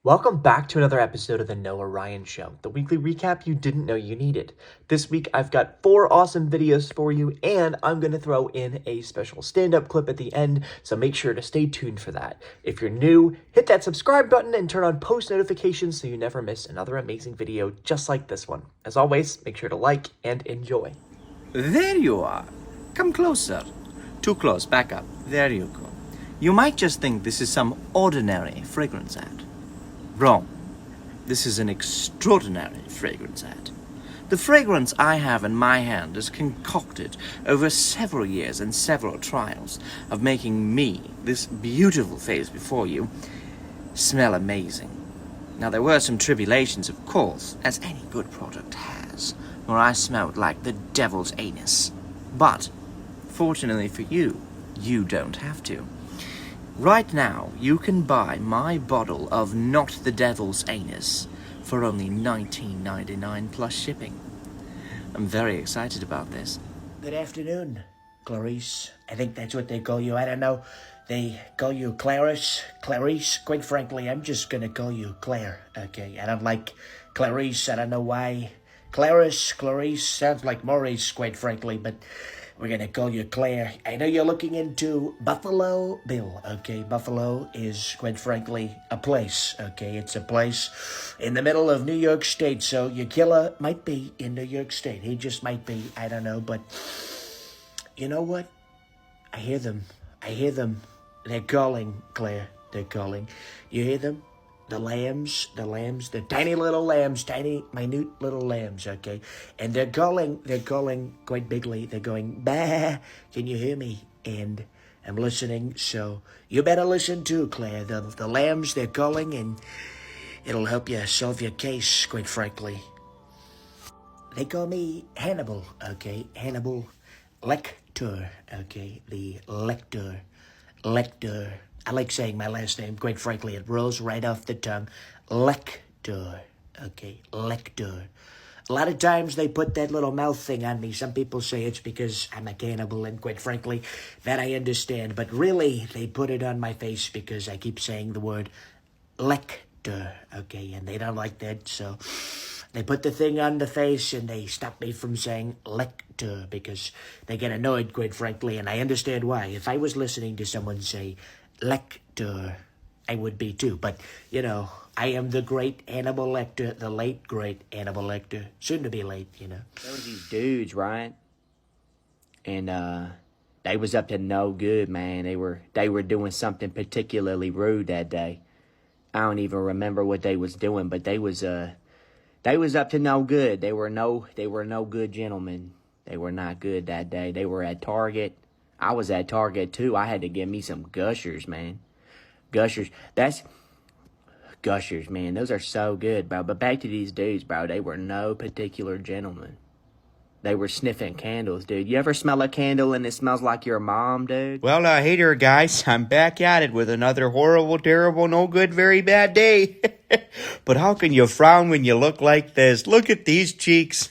Welcome back to another episode of the Noah Ryan Show, the weekly recap you didn't know you needed. This week I've got 4 awesome videos for you, and I'm going to throw in a special stand-up clip at the end, so make sure to stay tuned for that. If you're new, hit that subscribe button and turn on post notifications so you never miss another amazing video just like this one. As always, make sure to like and enjoy. There you are. Come closer. Too close. Back up. There you go. You might just think this is some ordinary fragrance ad. Wrong. This is an extraordinary fragrance ad. The fragrance I have in my hand is concocted over several years and several trials of making me, this beautiful face before you, smell amazing. Now, there were some tribulations, of course, as any good product has, where I smelled like the devil's anus. But, fortunately for you, you don't have to. Right now, you can buy my bottle of Not the Devil's Anus for only $19.99 plus shipping. I'm very excited about this. Good afternoon, Clarice. I think that's what they call you. I don't know. They call you Clarice. Quite frankly, I'm just gonna call you Claire, okay? I don't like Clarice. I don't know why. Clarice sounds like Maurice, quite frankly, but we're gonna call you Claire. I know you're looking into Buffalo Bill, okay? Buffalo is, quite frankly, a place, okay? It's a place in the middle of New York State, so your killer might be in New York State. He just might be, I don't know, but you know what? I hear them. They're calling, Claire. They're calling. You hear them? The lambs, the tiny little lambs, tiny, minute little lambs, okay? And they're calling quite bigly. They're going, bah, can you hear me? And I'm listening, so you better listen too, Claire. The lambs, they're calling, and it'll help you solve your case, quite frankly. They call me Hannibal, okay? Hannibal Lecter, okay? The Lecter. I like saying my last name, quite frankly. It rolls right off the tongue. Lecter, okay? Lecter. A lot of times they put that little mouth thing on me. Some people say it's because I'm a cannibal, and quite frankly, that I understand. But really, they put it on my face because I keep saying the word Lecter, okay? And they don't like that, so they put the thing on the face and they stop me from saying Lecter because they get annoyed, quite frankly, and I understand why. If I was listening to someone say Lecter, I would be too. But, you know, I am the great Hannibal Lecter, the late great Hannibal Lecter. Soon to be late, you know. There was these dudes, right? And they was up to no good, man. They were doing something particularly rude that day. I don't even remember what they was doing, but they was up to no good. They were no good gentlemen. They were not good that day. They were at Target. I was at Target too. I had to get me some Gushers, man. Gushers, man. Those are so good, bro. But back to these dudes, bro. They were no particular gentlemen. They were sniffing candles, dude. You ever smell a candle and it smells like your mom, dude? Well, hey there, guys. I'm back at it with another horrible, terrible, no good, very bad day. But how can you frown when you look like this? Look at these cheeks.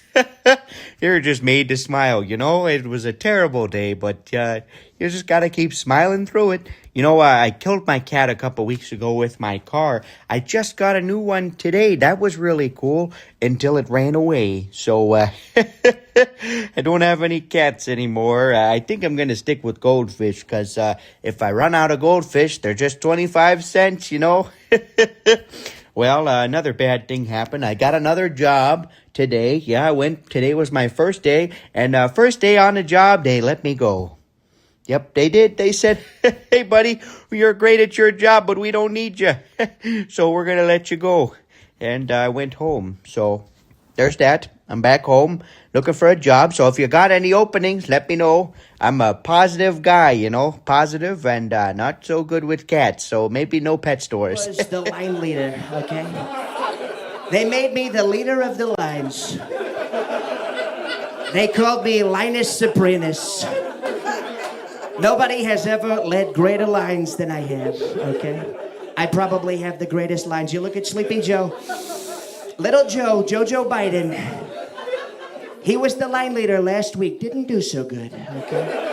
You're just made to smile, you know? It was a terrible day, but you just gotta keep smiling through it. You know, I killed my cat a couple weeks ago with my car. I just got a new one today. That was really cool until it ran away. So, I don't have any cats anymore. I think I'm gonna stick with goldfish, because if I run out of goldfish, they're just 25 cents, you know? Well, another bad thing happened. I got another job today. Yeah, today was my first day, and first day on the job, they let me go. Yep, they did. They said, hey, buddy, you're great at your job, but we don't need you. So we're going to let you go. And I went home. So there's that. I'm back home looking for a job. So if you got any openings, let me know. I'm a positive guy, you know, positive and not so good with cats. So maybe no pet stores. I was the line leader, okay? They made me the leader of the lines. They called me Linus Sopranus. Nobody has ever led greater lines than I have, okay? I probably have the greatest lines. You look at Sleepy Joe. Little Joe, Jojo Biden. He was the line leader last week. Didn't do so good, okay?